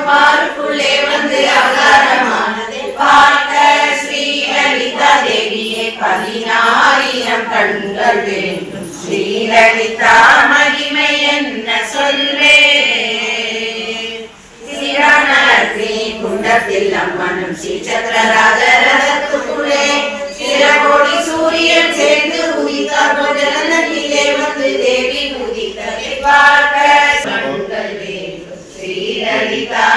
பாருக்குள்ளே வந்து அவதாரமானது பார்த்த ஸ்ரீலலிதா தேவியே 16,000 கண்கள் வேண்டும். ஸ்ரீலலிதா மகிமை என்ன சொல்வே? குண்டத்தில் அம்மனும் ஸ்ரீசக்கரராஜரதத்துக்குள்ளே சிறகோடி சூரியன் சேர்ந்து உதித்தார். ஜனனத்திலே வந்து தேவி உதித்ததை பார்க்க கண்கள் வேண்டும். ஸ்ரீலலிதா